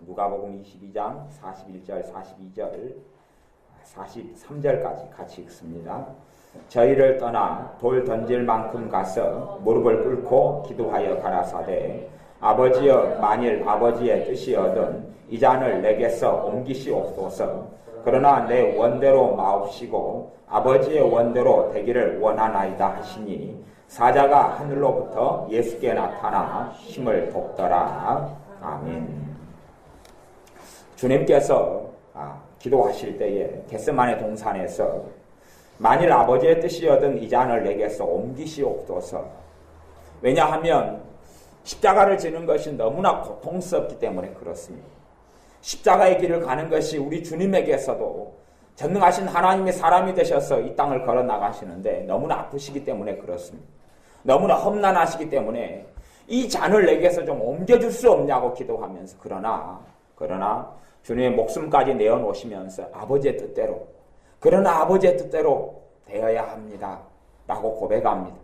누가복음 22장 41절, 42절, 43절까지 같이 읽습니다. 저희를 떠나 돌 던질 만큼 가서 무릎을 꿇고 기도하여 가라사대 아버지여, 만일 아버지의 뜻이거든 이 잔을 내게서 옮기시옵소서. 그러나 내 원대로 마옵시고 아버지의 원대로 되기를 원하나이다 하시니 사자가 하늘로부터 예수께 나타나 힘을 돕더라. 아멘. 주님께서 기도하실 때에 겟세마네 동산에서 만일 아버지의 뜻이거든 이 잔을 내게서 옮기시옵소서. 왜냐하면 십자가를 지는 것이 너무나 고통스럽기 때문에 그렇습니다. 십자가의 길을 가는 것이 우리 주님에게서도 전능하신 하나님의 사람이 되셔서 이 땅을 걸어 나가시는데 너무나 아프시기 때문에 그렇습니다. 너무나 험난하시기 때문에 이 잔을 내게서 좀 옮겨줄 수 없냐고 기도하면서 그러나 주님의 목숨까지 내어놓으시면서 아버지의 뜻대로, 그러나 아버지의 뜻대로 되어야 합니다 라고 고백합니다.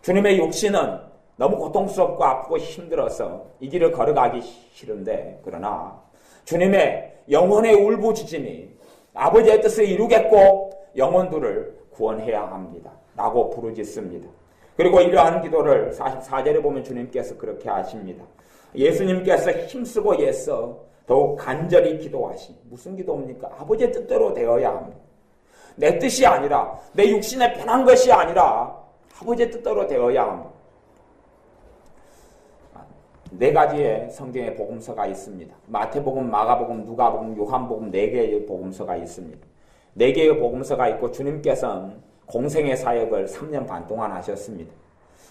주님의 육신은 너무 고통스럽고 아프고 힘들어서 이 길을 걸어가기 싫은데, 그러나 주님의 영혼의 울부짖음이 아버지의 뜻을 이루겠고 영혼들을 구원해야 합니다 라고 부르짖습니다. 그리고 이러한 기도를 44절에 보면 주님께서 그렇게 하십니다. 예수님께서 힘쓰고 애써 더욱 간절히 기도하시. 무슨 기도입니까? 아버지의 뜻대로 되어야 합니다. 내 뜻이 아니라, 내 육신에 편한 것이 아니라 아버지의 뜻대로 되어야 합니다. 4가지의 성경의 복음서가 있습니다. 마태복음, 마가복음, 누가복음, 요한복음 4개의 복음서가 있습니다. 4개의 복음서가 있고 주님께서는 공생의 사역을 3년 반 동안 하셨습니다.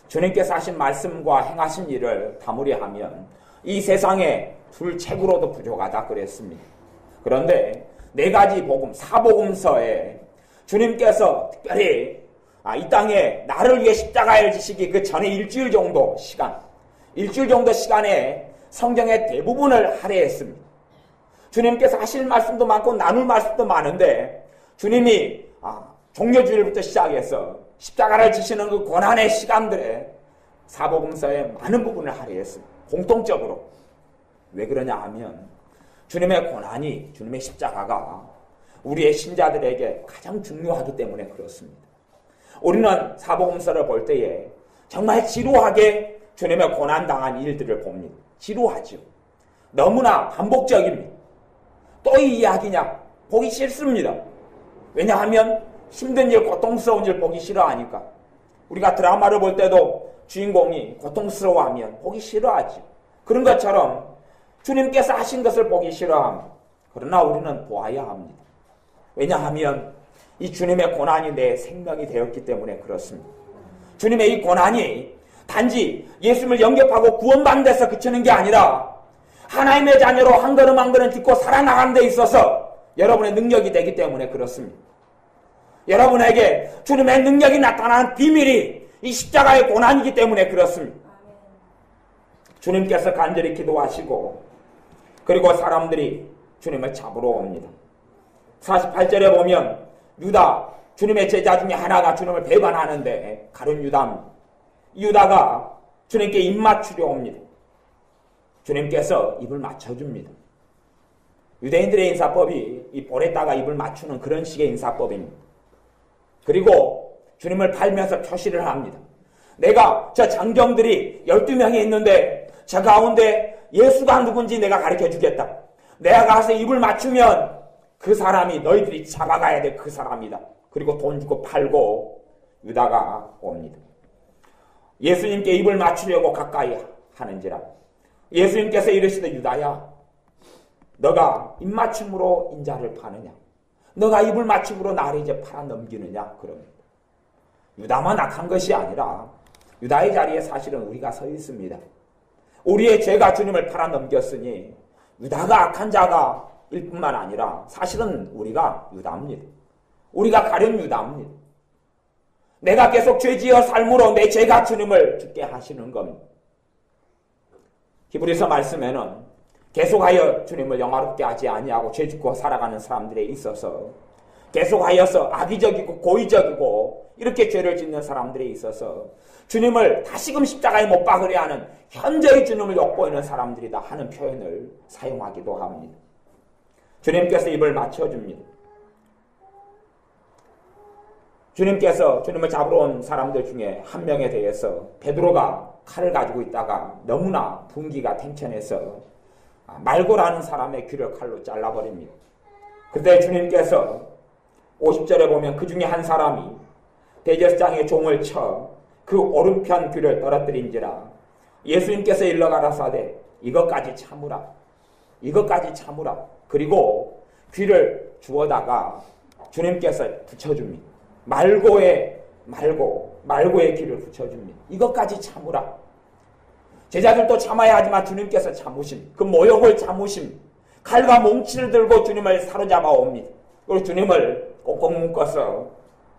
주님께서 하신 말씀과 행하신 일을 다무리하면 이 세상에 줄 책으로도 부족하다 그랬습니다. 그런데 4가지 복음, 4복음서에 주님께서 특별히 이 땅에 나를 위해 십자가를 지시기 그 전에 일주일 정도 시간에 성경의 대부분을 할애했습니다. 주님께서 하실 말씀도 많고 나눌 말씀도 많은데 주님이 종려주일부터 시작해서 십자가를 지시는 그 고난의 시간들에 사복음서의 많은 부분을 할애했습니다. 공통적으로. 왜 그러냐 하면 주님의 고난이, 주님의 십자가가 우리의 신자들에게 가장 중요하기 때문에 그렇습니다. 우리는 사복음서를 볼 때에 정말 지루하게 주님의 고난당한 일들을 봅니다. 지루하죠. 너무나 반복적입니다. 또 이 이야기냐? 보기 싫습니다. 왜냐하면 힘든 일, 고통스러운 일 보기 싫어하니까. 우리가 드라마를 볼 때도 주인공이 고통스러워하면 보기 싫어하죠. 그런 것처럼 주님께서 하신 것을 보기 싫어합니다. 그러나 우리는 보아야 합니다. 왜냐하면 이 주님의 고난이 내 생명이 되었기 때문에 그렇습니다. 주님의 이 고난이 단지 예수님을 영접하고 구원받는 데서 그치는 게 아니라 하나님의 자녀로 한 걸음 한 걸음 딛고 살아나가는 데 있어서 여러분의 능력이 되기 때문에 그렇습니다. 여러분에게 주님의 능력이 나타나는 비밀이 이 십자가의 고난이기 때문에 그렇습니다. 주님께서 간절히 기도하시고 그리고 사람들이 주님을 잡으러 옵니다. 48절에 보면 유다, 주님의 제자 중에 하나가 주님을 배반하는데 가룟 유다입니다. 유다가 주님께 입 맞추려 옵니다. 주님께서 입을 맞춰줍니다. 유대인들의 인사법이 이 볼에다가 입을 맞추는 그런 식의 인사법입니다. 그리고 주님을 팔면서 표시를 합니다. 내가 저 장정들이 12명이 있는데 저 가운데 예수가 누군지 내가 가르쳐 주겠다. 내가 가서 입을 맞추면 그 사람이 너희들이 잡아가야 될 그 사람이다. 그리고 돈 주고 팔고 유다가 옵니다. 예수님께 입을 맞추려고 가까이 하는지라 예수님께서 이르시되 유다야, 너가 입맞춤으로 인자를 파느냐? 너가 입을 맞춤으로 나를 이제 팔아 넘기느냐? 그럽니다. 유다만 악한 것이 아니라 유다의 자리에 사실은 우리가 서 있습니다. 우리의 죄가 주님을 팔아 넘겼으니 유다가 악한 자가 일 뿐만 아니라 사실은 우리가 유다입니다. 우리가 가룟 유다입니다. 내가 계속 죄지어 삶으로 내 죄가 주님을 죽게 하시는 겁니다. 히브리서 말씀에는 계속하여 주님을 영화롭게 하지 아니하고 죄 짓고 살아가는 사람들에 있어서 계속하여서 악의적이고 고의적이고 이렇게 죄를 짓는 사람들에 있어서 주님을 다시금 십자가에 못 박으려 하는 현저히 주님을 욕보이는 사람들이다 하는 표현을 사용하기도 합니다. 주님께서 입을 맞춰줍니다. 주님께서 주님을 잡으러 온 사람들 중에 한 명에 대해서 베드로가 칼을 가지고 있다가 너무나 분기가 탱천해서 말고라는 사람의 귀를 칼로 잘라버립니다. 그때 주님께서 50절에 보면 그 중에 한 사람이 대제사장의 종을 쳐 그 오른편 귀를 떨어뜨린지라 예수님께서 일러 가라사대 이것까지 참으라. 이것까지 참으라. 그리고 귀를 주워다가 주님께서 붙여줍니다. 말고의 귀를 붙여줍니다. 이것까지 참으라. 제자들도 참아야 하지만 주님께서 참으심, 그 모욕을 참으심, 칼과 몽치를 들고 주님을 사로잡아 옵니다. 그리고 주님을 꽁꽁 묶어서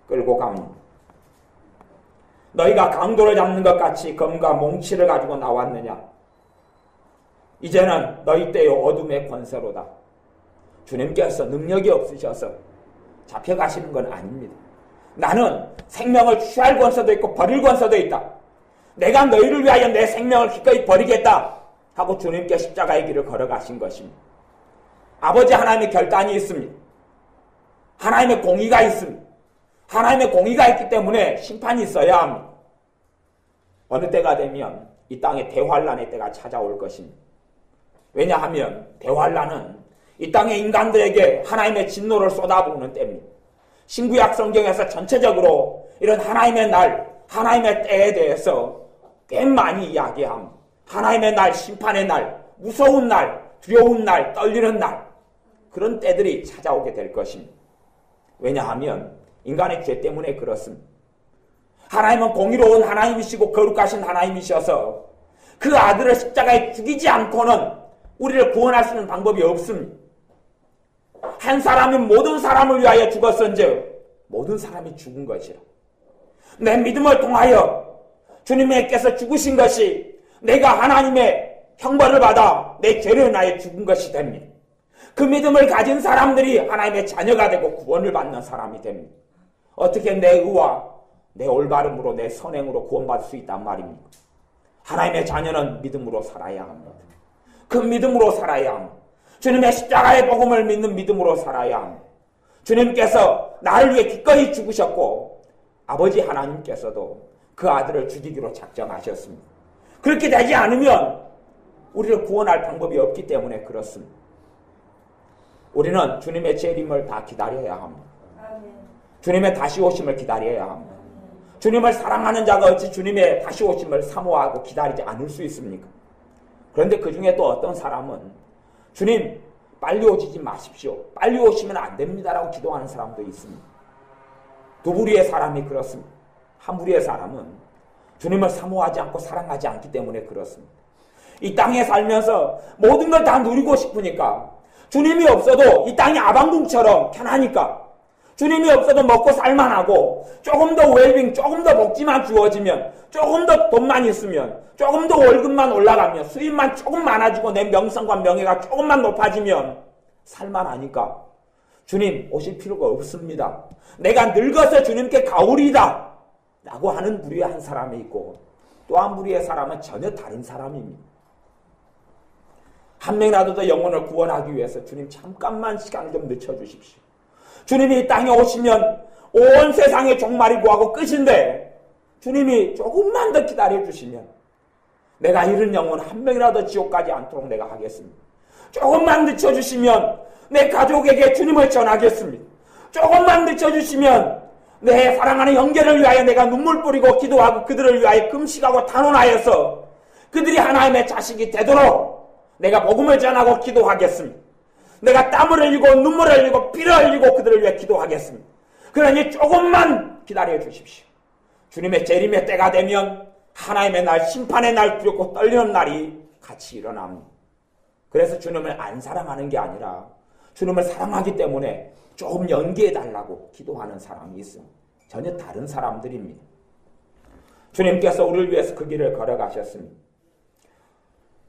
끌고 갑니다. 너희가 강도를 잡는 것 같이 검과 몽치를 가지고 나왔느냐? 이제는 너희 때의 어둠의 권세로다. 주님께서 능력이 없으셔서 잡혀가시는 건 아닙니다. 나는 생명을 취할 권세도 있고 버릴 권세도 있다. 내가 너희를 위하여 내 생명을 기꺼이 버리겠다 하고 주님께 십자가의 길을 걸어가신 것입니다. 아버지 하나님의 결단이 있습니다. 하나님의 공의가 있습니다. 하나님의 공의가 있기 때문에 심판이 있어야 합니다. 어느 때가 되면 이 땅에 대환란의 때가 찾아올 것입니다. 왜냐하면 대환란은 이 땅의 인간들에게 하나님의 진노를 쏟아부는 때입니다. 신구약 성경에서 전체적으로 이런 하나님의 날, 하나님의 때에 대해서 꽤 많이 이야기합니다. 하나님의 날, 심판의 날, 무서운 날, 두려운 날, 떨리는 날, 그런 때들이 찾아오게 될 것입니다. 왜냐하면 인간의 죄 때문에 그렇습니다. 하나님은 공의로운 하나님이시고 거룩하신 하나님이셔서 그 아들을 십자가에 죽이지 않고는 우리를 구원할 수 있는 방법이 없습니다. 한 사람이 모든 사람을 위하여 죽었은즉 모든 사람이 죽은 것이라. 내 믿음을 통하여 주님께서 죽으신 것이 내가 하나님의 형벌을 받아 내 죄를 인하여 죽은 것이 됩니다. 그 믿음을 가진 사람들이 하나님의 자녀가 되고 구원을 받는 사람이 됩니다. 어떻게 내 의와 내 올바름으로 내 선행으로 구원받을 수 있단 말입니까? 하나님의 자녀는 믿음으로 살아야 합니다. 그 믿음으로 살아야 합니다. 주님의 십자가의 복음을 믿는 믿음으로 살아야 합니다. 주님께서 나를 위해 기꺼이 죽으셨고 아버지 하나님께서도 그 아들을 죽이기로 작정하셨습니다. 그렇게 되지 않으면 우리를 구원할 방법이 없기 때문에 그렇습니다. 우리는 주님의 재림을 다 기다려야 합니다. 주님의 다시 오심을 기다려야 합니다. 주님을 사랑하는 자가 어찌 주님의 다시 오심을 사모하고 기다리지 않을 수 있습니까? 그런데 그 중에 또 어떤 사람은 주님 빨리 오시지 마십시오. 빨리 오시면 안 됩니다라고 기도하는 사람도 있습니다. 두 부류의 사람이 그렇습니다. 한 부류의 사람은 주님을 사모하지 않고 사랑하지 않기 때문에 그렇습니다. 이 땅에 살면서 모든 걸 다 누리고 싶으니까 주님이 없어도 이 땅이 아방궁처럼 편하니까 주님이 없어도 먹고 살만하고 조금 더 웰빙, 조금 더 복지만 주어지면 조금 더 돈만 있으면 조금 더 월급만 올라가면 수입만 조금 많아지고 내 명성과 명예가 조금만 높아지면 살만하니까 주님 오실 필요가 없습니다. 내가 늙어서 주님께 가오리다 라고 하는 부류의 한 사람이 있고 또 한 부류의 사람은 전혀 다른 사람입니다. 한 명이라도 더 영혼을 구원하기 위해서 주님 잠깐만 시간을 좀 늦춰주십시오. 주님이 이 땅에 오시면 온 세상의 종말이 구하고 끝인데 주님이 조금만 더 기다려주시면 내가 잃은 영혼 한 명이라도 지옥 가지 않도록 내가 하겠습니다. 조금만 늦춰주시면 내 가족에게 주님을 전하겠습니다. 조금만 늦춰주시면 내 사랑하는 형제를 위하여 내가 눈물 뿌리고 기도하고 그들을 위하여 금식하고 탄원하여서 그들이 하나님의 자식이 되도록 내가 복음을 전하고 기도하겠습니다. 내가 땀을 흘리고 눈물을 흘리고 피를 흘리고 그들을 위해 기도하겠습니다. 그러니 조금만 기다려 주십시오. 주님의 재림의 때가 되면 하나님의 날, 심판의 날, 두렵고 떨리는 날이 같이 일어납니다. 그래서 주님을 안 사랑하는 게 아니라 주님을 사랑하기 때문에 조금 연기해달라고 기도하는 사람이 있습니다. 전혀 다른 사람들입니다. 주님께서 우리를 위해서 그 길을 걸어가셨습니다.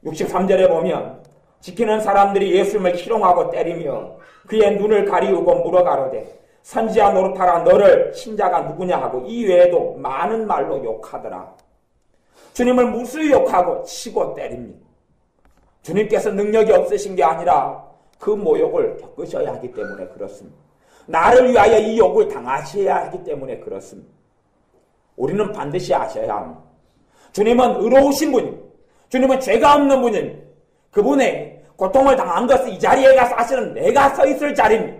63절에 보면 지키는 사람들이 예수님을 희롱하고 때리며 그의 눈을 가리우고 물어가로되 선지자 노릇하라 너를 신자가 누구냐 하고 이 외에도 많은 말로 욕하더라. 주님을 무수히 욕하고 치고 때립니다. 주님께서 능력이 없으신 게 아니라 그 모욕을 겪으셔야 하기 때문에 그렇습니다. 나를 위하여 이 욕을 당하셔야 하기 때문에 그렇습니다. 우리는 반드시 아셔야 합니다. 주님은 의로우신 분입니다. 주님은 죄가 없는 분입니다. 그분의 고통을 당한 것은 이 자리에 가서 사실은 내가 서 있을 자리입니다.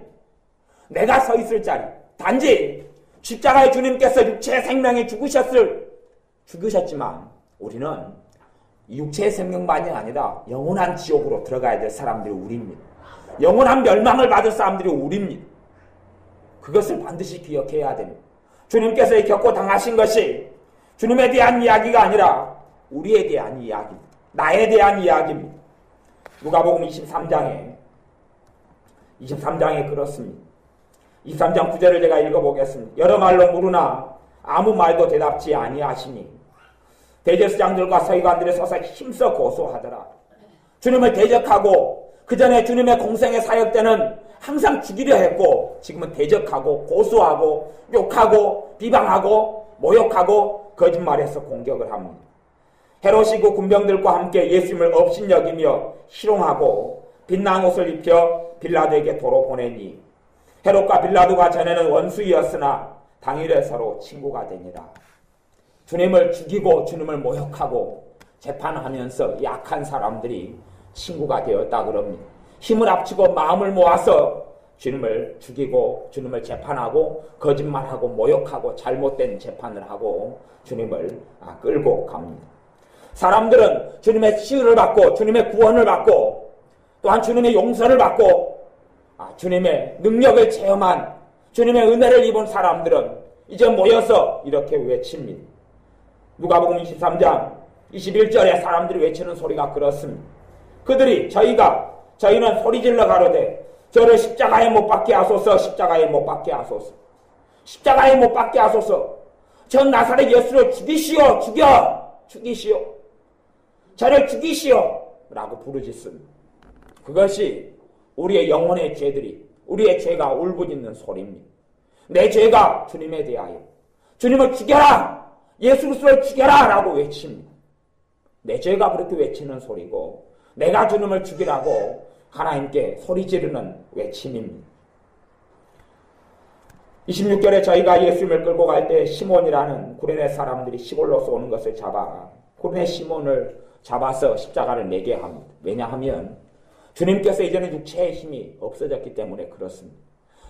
내가 서 있을 자리. 단지 십자가에 주님께서 육체의 생명이 죽으셨지만 우리는 육체의 생명만이 아니라 영원한 지옥으로 들어가야 될 사람들이 우리입니다. 영원한 멸망을 받을 사람들이 우리입니다. 그것을 반드시 기억해야 됩니다. 주님께서 겪고 당하신 것이 주님에 대한 이야기가 아니라 우리에 대한 이야기입니다. 나에 대한 이야기입니다. 누가복음 23장에 그렇습니다. 23장 9절을 제가 읽어보겠습니다. 여러 말로 물으나 아무 말도 대답지 아니하시니 대제사장들과 서기관들이 서서 힘써 고소하더라. 주님을 대적하고 그 전에 주님의 공생의 사역 때는 항상 죽이려 했고 지금은 대적하고 고소하고 욕하고 비방하고 모욕하고 거짓말해서 공격을 합니다. 헤롯이 그 군병들과 함께 예수님을 업신여기며 희롱하고 빛난 옷을 입혀 빌라도에게 도로 보내니 헤롯과 빌라도가 전에는 원수이었으나 당일에 서로 친구가 되니라. 주님을 죽이고 주님을 모욕하고 재판하면서 약한 사람들이 친구가 되었다 그럽니다. 힘을 합치고 마음을 모아서 주님을 죽이고 주님을 재판하고 거짓말하고 모욕하고 잘못된 재판을 하고 주님을 끌고 갑니다. 사람들은 주님의 치유를 받고 주님의 구원을 받고 또한 주님의 용서를 받고 주님의 능력을 체험한 주님의 은혜를 입은 사람들은 이제 모여서 이렇게 외칩니다. 누가복음 23장 21절에 사람들이 외치는 소리가 그렇습니다. 그들이 저희는 소리질러 가로되 저를 십자가에 못 박게 하소서. 십자가에 못 박게 하소서. 십자가에 못 박게 하소서. 전 나사렛 예수를 죽이시오. 죽이시오. 저를 죽이시오. 라고 부르짖습니다. 그것이 우리의 영혼의 죄들이 우리의 죄가 울부짖는 소리입니다. 내 죄가 주님에 대하여 주님을 죽여라. 예수 그리스도를 죽여라 라고 외칩니다. 내 죄가 그렇게 외치는 소리고 내가 주님을 죽이라고 하나님께 소리 지르는 외침입니다. 26절에 저희가 예수님을 끌고 갈 때 시몬이라는 구레네 사람들이 시골로서 오는 것을 잡아 구레네 시몬을 잡아서 십자가를 매게 합니다. 왜냐하면 주님께서 이제는 육체의 힘이 없어졌기 때문에 그렇습니다.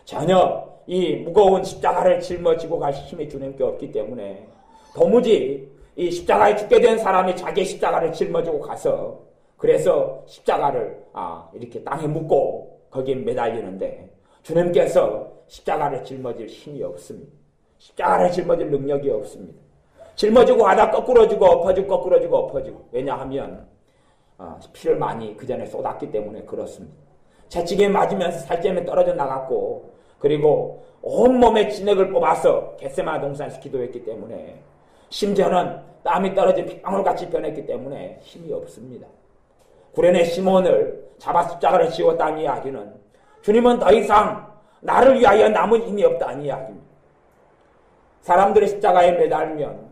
전혀 이 무거운 십자가를 짊어지고 갈 힘이 주님께 없기 때문에 도무지 이 십자가에 죽게 된 사람이 자기의 십자가를 짊어지고 가서 그래서 십자가를 이렇게 땅에 묻고 거기에 매달리는데 주님께서 십자가를 짊어질 힘이 없습니다. 십자가를 짊어질 능력이 없습니다. 짊어지고 가다 거꾸러지고 엎어지고 거꾸러지고 엎어지고. 왜냐하면 피를 많이 그 전에 쏟았기 때문에 그렇습니다. 채찍에 맞으면서 살점에 떨어져 나갔고 그리고 온몸에 진액을 뽑아서 겟세마네 동산에서 기도했기 때문에 심지어는 땀이 떨어진 핏방울같이 변했기 때문에 힘이 없습니다. 구레네 시몬을 잡아 십자가를 지웠다는 이야기는 주님은 더 이상 나를 위하여 남은 힘이 없다는 이야기입니다. 사람들의 십자가에 매달면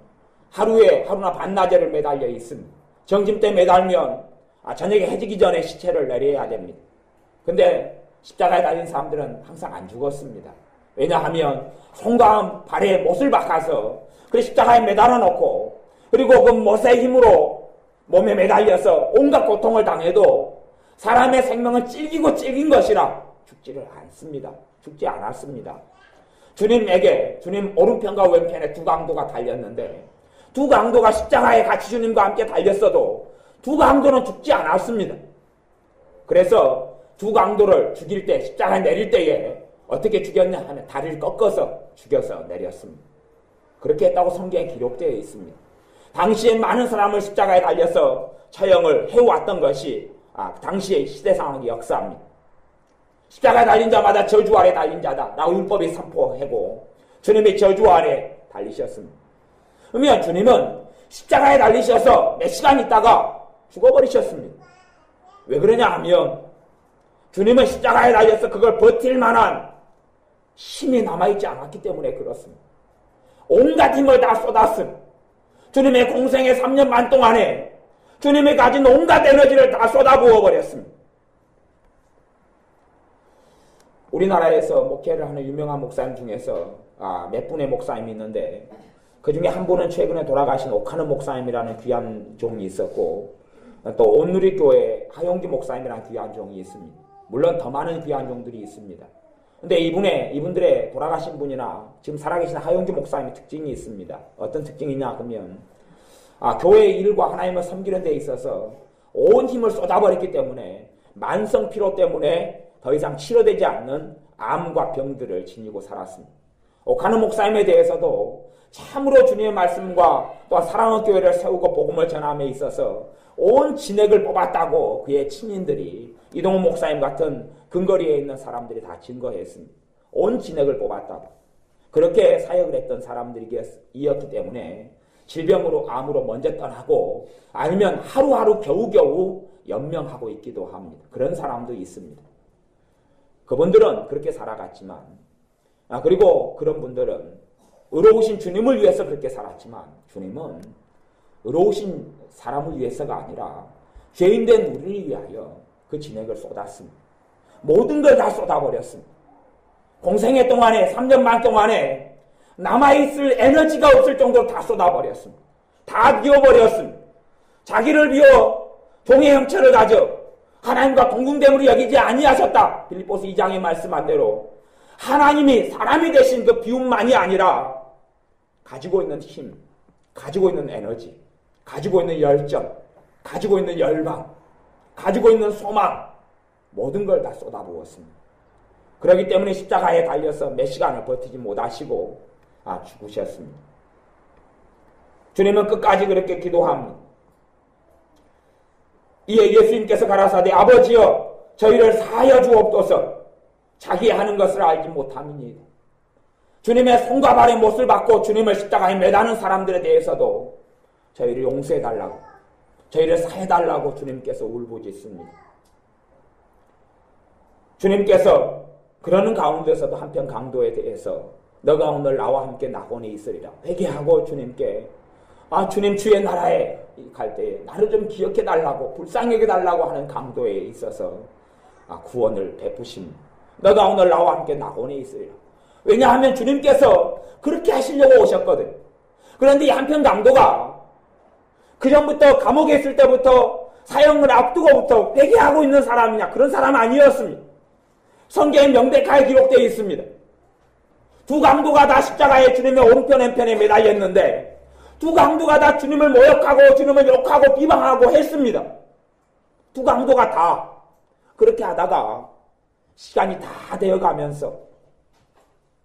하루나 반나절을 매달려 있습니다. 정심 때 매달면 저녁에 해지기 전에 시체를 내려야 됩니다. 근데 십자가에 달린 사람들은 항상 안 죽었습니다. 왜냐하면 손과 발에 못을 박아서 그 십자가에 매달아 놓고 그리고 그 못의 힘으로 몸에 매달려서 온갖 고통을 당해도 사람의 생명은 질긴 것이라 죽지를 않습니다. 죽지 않았습니다. 주님 오른편과 왼편에 두 강도가 달렸는데 두 강도가 십자가에 같이 주님과 함께 달렸어도 두 강도는 죽지 않았습니다. 그래서 두 강도를 죽일 때 십자가에 내릴 때에 어떻게 죽였냐 하면 다리를 꺾어서 죽여서 내렸습니다. 그렇게 했다고 성경에 기록되어 있습니다. 당시에 많은 사람을 십자가에 달려서 처형을 해왔던 것이 당시의 시대 상황의 역사입니다. 십자가에 달린 자마다 저주 아래 달린 자다 라고 율법이 선포하고 주님이 저주 아래 달리셨습니다. 그러면 주님은 십자가에 달리셔서 몇 시간 있다가 죽어버리셨습니다. 왜 그러냐 하면 주님은 십자가에 달려서 그걸 버틸 만한 힘이 남아있지 않았기 때문에 그렇습니다. 온갖 힘을 다 쏟았습니다. 주님의 공생의 3년 반 동안에 주님이 가진 온갖 에너지를 다 쏟아부어 버렸습니다. 우리나라에서 목회를 하는 유명한 목사님 중에서 몇 분의 목사님이 있는데 그 중에 한 분은 최근에 돌아가신 오카는 목사님이라는 귀한 종이 있었고 또 온누리교회 하용기 목사님이라는 귀한 종이 있습니다. 물론 더 많은 귀한 종들이 있습니다. 근데 이분들의 돌아가신 분이나 지금 살아계신 하용기 목사님의 특징이 있습니다. 어떤 특징이냐 그러면 교회의 일과 하나님을 섬기는 데 있어서 온 힘을 쏟아버렸기 때문에 만성 피로 때문에 더 이상 치료되지 않는 암과 병들을 지니고 살았습니다. 오카는 목사님에 대해서도 참으로 주님의 말씀과 또한 사랑의 교회를 세우고 복음을 전함에 있어서 온 진액을 뽑았다고 그의 친인들이 이동훈 목사님 같은 근거리에 있는 사람들이 다 증거했습니다. 온 진액을 뽑았다고. 그렇게 사역을 했던 사람들이었기 때문에 질병으로 암으로 먼저 떠나고 아니면 하루하루 겨우겨우 연명하고 있기도 합니다. 그런 사람도 있습니다. 그분들은 그렇게 살아갔지만 그리고 그런 분들은 의로우신 주님을 위해서 그렇게 살았지만 주님은 의로우신 사람을 위해서가 아니라 죄인된 우리를 위하여 그 진액을 쏟았습니다. 모든 걸 다 쏟아버렸습니다. 공생애 동안에 3년 반 동안에 남아있을 에너지가 없을 정도로 다 쏟아버렸습니다. 다 비워버렸습니다. 자기를 비워 종의 형체를 가져 하나님과 동등됨으로 여기지 아니하셨다. 빌립보서 2장에 말씀한 대로 하나님이 사람이 되신 그 비움만이 아니라 가지고 있는 힘, 가지고 있는 에너지, 가지고 있는 열정, 가지고 있는 열망, 가지고 있는 소망 모든 걸 다 쏟아부었습니다. 그렇기 때문에 십자가에 달려서 몇 시간을 버티지 못하시고 죽으셨습니다. 주님은 끝까지 그렇게 기도합니다. 이에 예수님께서 가라사대 아버지여 저희를 사하여 주옵소서 자기 하는 것을 알지 못함이니이다. 주님의 손과 발의 못을 받고 주님을 십자가에 매다는 사람들에 대해서도 저희를 용서해달라고 저희를 사해달라고 주님께서 울부짖습니다. 주님께서 그러는 가운데서도 한편 강도에 대해서 너가 오늘 나와 함께 낙원에 있으리라 회개하고 주님께 주님 주의 나라에 갈 때에 나를 좀 기억해달라고 불쌍히 해달라고 하는 강도에 있어서 구원을 베푸십니다. 너가 오늘 나와 함께 낙원에 있으리라. 왜냐하면 주님께서 그렇게 하시려고 오셨거든. 그런데 이 한편 강도가 그전부터 감옥에 있을 때부터 사형을 앞두고부터 회개하고 있는 사람이냐 그런 사람 아니었습니다. 성경에 명백하게 기록되어 있습니다. 두 강도가 다 십자가에 주님의 오른편 왼편에 매달렸는데 두 강도가 다 주님을 모욕하고 주님을 욕하고 비방하고 했습니다. 두 강도가 다 그렇게 하다가 시간이 다 되어가면서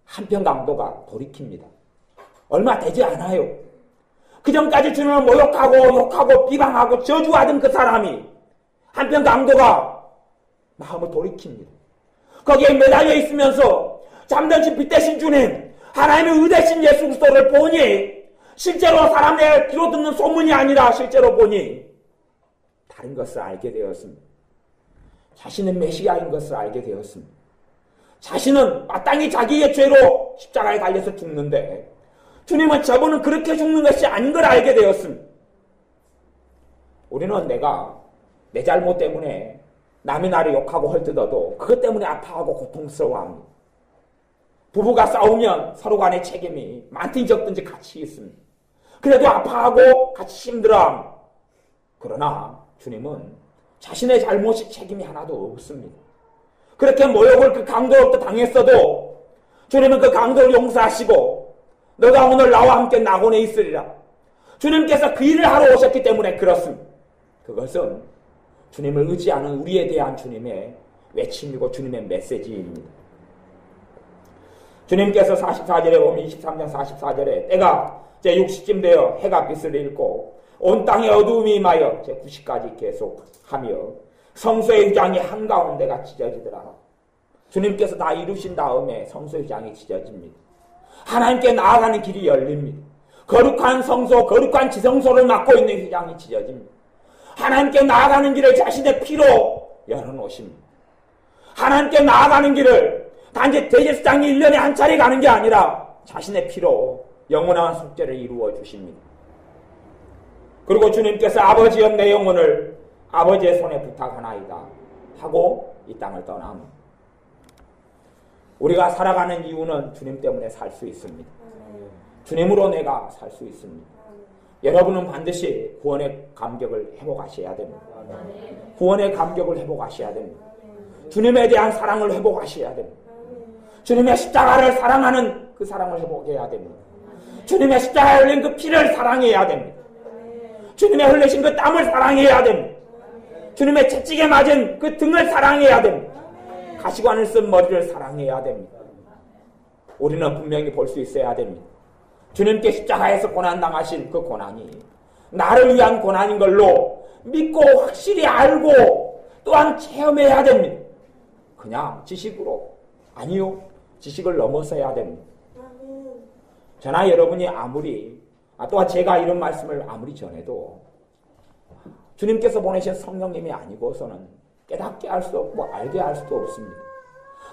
한편 강도가 돌이킵니다. 얼마 되지 않아요. 그전까지 주님을 모욕하고 욕하고 비방하고 저주하던 그 사람이 한편 강도가 마음을 돌이킵니다. 거기에 매달려 있으면서 잠든신 빛 대신 주님 하나님의 의대신 예수 그리스도를 보니 실제로 사람의 귀로 듣는 소문이 아니라 실제로 보니 다른 것을 알게 되었습니다. 자신은 메시아인 것을 알게 되었습니다. 자신은 마땅히 자기의 죄로 십자가에 달려서 죽는데 주님은 저분은 그렇게 죽는 것이 아닌 걸 알게 되었습니다. 우리는 내가 내 잘못 때문에 남이 나를 욕하고 헐뜯어도 그것 때문에 아파하고 고통스러워합니다. 부부가 싸우면 서로 간의 책임이 많든지 적든지 같이 있습니다. 그래도 아파하고 같이 힘들어합니다. 그러나 주님은 자신의 잘못이 책임이 하나도 없습니다. 그렇게 모욕을 그 강도로부터 당했어도 주님은 그 강도를 용서하시고 너가 오늘 나와 함께 낙원에 있으리라. 주님께서 그 일을 하러 오셨기 때문에 그렇습니다. 그것은 주님을 의지하는 우리에 대한 주님의 외침이고 주님의 메시지입니다. 주님께서 44절에 보면 23장 44절에 때가 제 60쯤 되어 해가 빛을 잃고 온 땅에 어두움이 임하여 제 90까지 계속하며 성소의 휘장이 한가운데가 찢어지더라. 주님께서 다 이루신 다음에 성소의 휘장이 찢어집니다. 하나님께 나아가는 길이 열립니다. 거룩한 성소, 거룩한 지성소를 맡고 있는 휘장이 찢어집니다. 하나님께 나아가는 길을 자신의 피로 열어놓으십니다. 하나님께 나아가는 길을 단지 대제사장이 1년에 한 차례 가는 게 아니라 자신의 피로 영원한 속죄를 이루어 주십니다. 그리고 주님께서 아버지여 내 영혼을 아버지의 손에 부탁하나이다 하고 이 땅을 떠납니다. 우리가 살아가는 이유는 주님 때문에 살 수 있습니다. 주님으로 내가 살 수 있습니다. 여러분은 반드시 구원의 감격을 회복하셔야 됩니다. 구원의 감격을 회복하셔야 됩니다. 주님에 대한 사랑을 회복하셔야 됩니다. 주님의 십자가를 사랑하는 그 사랑을 회복해야 됩니다. 주님의 십자가에 흘린 그 피를 사랑해야 됩니다. 주님의 흘리신 그 땀을 사랑해야 됩니다. 주님의 채찍에 맞은 그 등을 사랑해야 됩니다. 가시관을 쓴 머리를 사랑해야 됩니다. 우리는 분명히 볼 수 있어야 됩니다. 주님께 십자가에서 고난당하신 그 고난이 나를 위한 고난인 걸로 믿고 확실히 알고 또한 체험해야 됩니다. 그냥 지식으로 아니요. 지식을 넘어서야 됩니다. 저나 여러분이 아무리 또한 제가 이런 말씀을 아무리 전해도 주님께서 보내신 성령님이 아니고서는 깨닫게 할 수 없고 알게 할 수도 없습니다.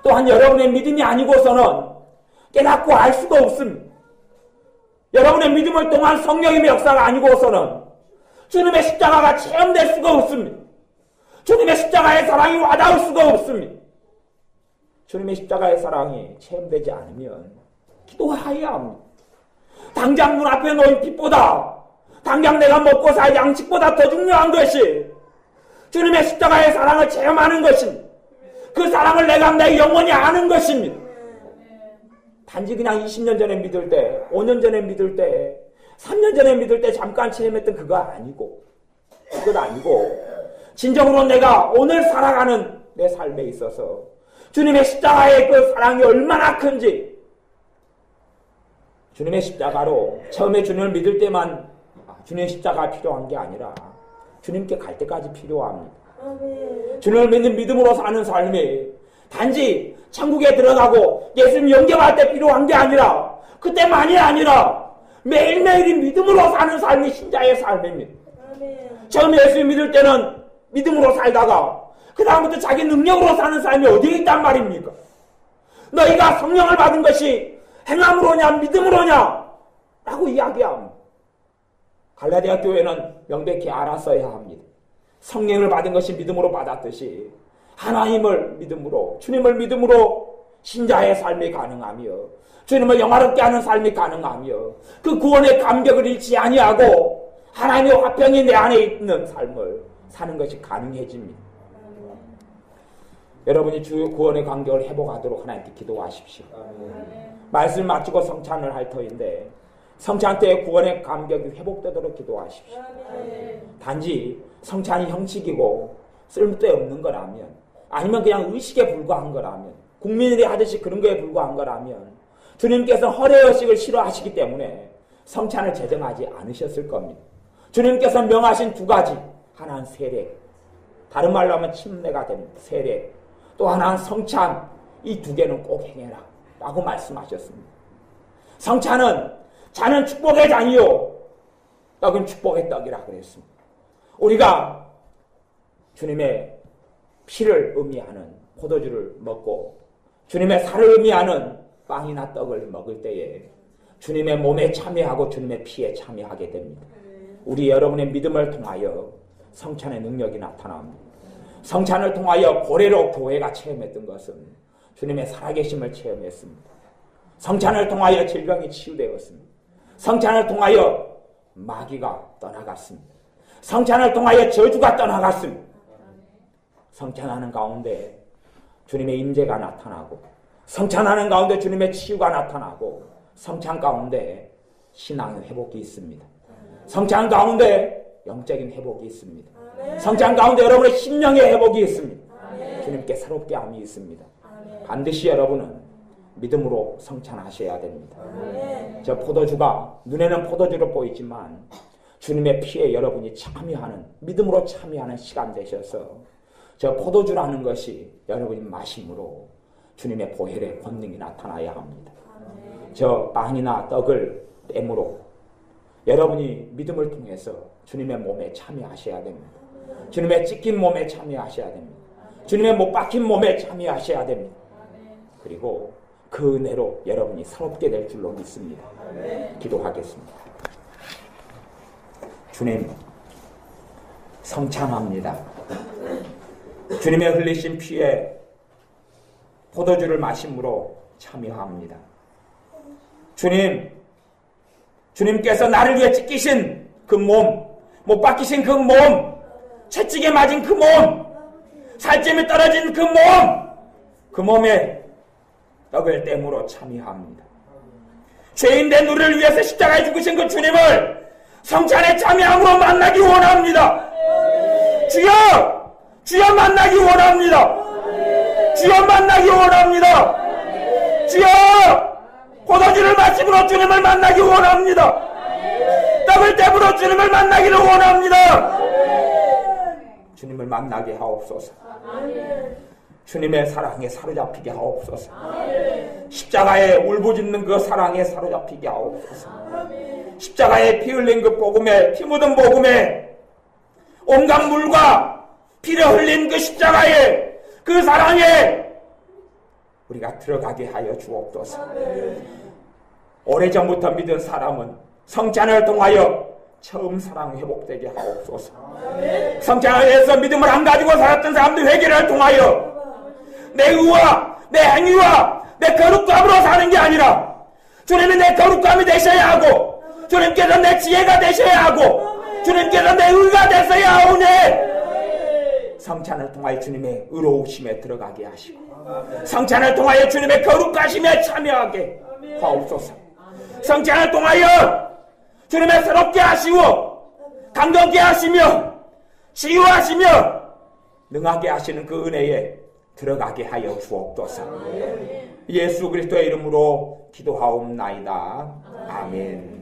또한 여러분의 믿음이 아니고서는 깨닫고 알 수도 없습니다. 여러분의 믿음을 통한 성령님의 역사가 아니고서는 주님의 십자가가 체험될 수가 없습니다. 주님의 십자가의 사랑이 와닿을 수가 없습니다. 주님의 십자가의 사랑이 체험되지 않으면 기도해야 합니다. 당장 눈앞에 놓인 빛보다 당장 내가 먹고 살 양식보다 더 중요한 것이 주님의 십자가의 사랑을 체험하는 것입니다. 그 사랑을 내가 내 영혼이 아는 것입니다. 단지 그냥 20년 전에 믿을 때, 5년 전에 믿을 때, 3년 전에 믿을 때 잠깐 체험했던 그거 아니고, 그것 아니고 진정으로 내가 오늘 살아가는 내 삶에 있어서 주님의 십자가의 그 사랑이 얼마나 큰지, 주님의 십자가로 처음에 주님을 믿을 때만 주님의 십자가가 필요한 게 아니라 주님께 갈 때까지 필요합니다. 주님을 믿는 믿음으로 사는 삶이 단지 천국에 들어가고 예수님 영접할 때 필요한 게 아니라 그때만이 아니라 매일매일이 믿음으로 사는 삶이 신자의 삶입니다. 처음에 예수님 믿을 때는 믿음으로 살다가 그 다음부터 자기 능력으로 사는 삶이 어디에 있단 말입니까? 너희가 성령을 받은 것이 행함으로냐 믿음으로냐 라고 이야기합니다. 갈라디아 교회는 명백히 알았어야 합니다. 성령을 받은 것이 믿음으로 받았듯이 하나님을 믿음으로, 주님을 믿음으로 신자의 삶이 가능하며 주님을 영화롭게 하는 삶이 가능하며 그 구원의 감격을 잃지 아니하고 하나님의 화평이 내 안에 있는 삶을 사는 것이 가능해집니다. 여러분이 주 구원의 감격을 회복하도록 하나님께 기도하십시오. 말씀 마치고 성찬을 할 터인데 성찬 때 구원의 감격이 회복되도록 기도하십시오. 단지 성찬이 형식이고 쓸데없는 거라면, 아니면 그냥 의식에 불과한 거라면, 국민들이 하듯이 그런 거에 불과한 거라면 주님께서 허례허식을 싫어하시기 때문에 성찬을 제정하지 않으셨을 겁니다. 주님께서 명하신 두 가지, 하나는 세례, 다른 말로 하면 침례가 됩니다. 세례, 또 하나는 성찬, 이 두 개는 꼭 행해라 라고 말씀하셨습니다. 성찬은 잔은 축복의 잔이요 떡은 축복의 떡이라 그랬습니다. 우리가 주님의 피를 의미하는 포도주를 먹고 주님의 살을 의미하는 빵이나 떡을 먹을 때에 주님의 몸에 참여하고 주님의 피에 참여하게 됩니다. 우리 여러분의 믿음을 통하여 성찬의 능력이 나타납니다. 성찬을 통하여 고래로 교회가 체험했던 것은 주님의 살아계심을 체험했습니다. 성찬을 통하여 질병이 치유되었습니다. 성찬을 통하여 마귀가 떠나갔습니다. 성찬을 통하여 저주가 떠나갔습니다. 성찬하는 가운데 주님의 임재가 나타나고, 성찬하는 가운데 주님의 치유가 나타나고, 성찬 가운데 신앙의 회복이 있습니다. 성찬 가운데 영적인 회복이 있습니다. 성찬 가운데 여러분의 심령의 회복이 있습니다. 주님께 새롭게 함이 있습니다. 반드시 여러분은 믿음으로 성찬하셔야 됩니다. 저 포도주가 눈에는 포도주로 보이지만 주님의 피에 여러분이 참여하는, 믿음으로 참여하는 시간 되셔서 저 포도주라는 것이 여러분이 마심으로 주님의 보혈의 권능이 나타나야 합니다. 저 빵이나 떡을 땜으로 여러분이 믿음을 통해서 주님의 몸에 참여하셔야 됩니다. 주님의 찢긴 몸에 참여하셔야 됩니다. 주님의 못 박힌 몸에 참여하셔야 됩니다. 그리고 그 은혜로 여러분이 새롭게 될 줄로 믿습니다. 기도하겠습니다. 주님, 성찬합니다. 주님의 흘리신 피에 포도주를 마심으로 참여합니다. 주님, 주님께서 나를 위해 찢기신 그 몸, 못 박히신 그 몸, 채찍에 맞은 그 몸, 살점이 떨어진 그 몸, 그 몸에 떡을 땜으로 참여합니다. 죄인된 우리를 위해서 십자가에 죽으신 그 주님을 성찬에 참여함으로 만나기 원합니다. 주여! 주여 만나기 원합니다. 주여 만나기 원합니다. 주여! 포도주를 마심으로 주님을 만나기 원합니다. 떡을 땜으로 주님을 만나기를 원합니다. 주님을 만나게 하옵소서. 주님의 사랑에 사로잡히게 하옵소서. 십자가에 울부짖는 그 사랑에 사로잡히게 하옵소서. 십자가에 피 흘린 그 복음에, 피 묻은 복음에, 온갖 물과 피를 흘린 그 십자가에, 그 사랑에 우리가 들어가게 하여 주옵소서. 오래전부터 믿은 사람은 성찬을 통하여 처음 사랑 회복되게 하옵소서. 성찬을 해서 믿음을 안 가지고 살았던 사람들 회개를 통하여 내 의와 내 행위와 내 거룩감으로 사는 게 아니라 주님이 내 거룩감이 되셔야 하고 주님께서 내 지혜가 되셔야 하고 주님께서 내 의가 되셔야 하오니 성찬을 통하여 주님의 의로우심에 들어가게 하시고 성찬을 통하여 주님의 거룩하심에 참여하게 하옵소서. 성찬을 통하여 주님의 새롭게 하시고 강건케 하시며 치유하시며 능하게 하시는 그 은혜에 들어가게 하여 주옵소서. 예수 그리스도의 이름으로 기도하옵나이다. 아멘.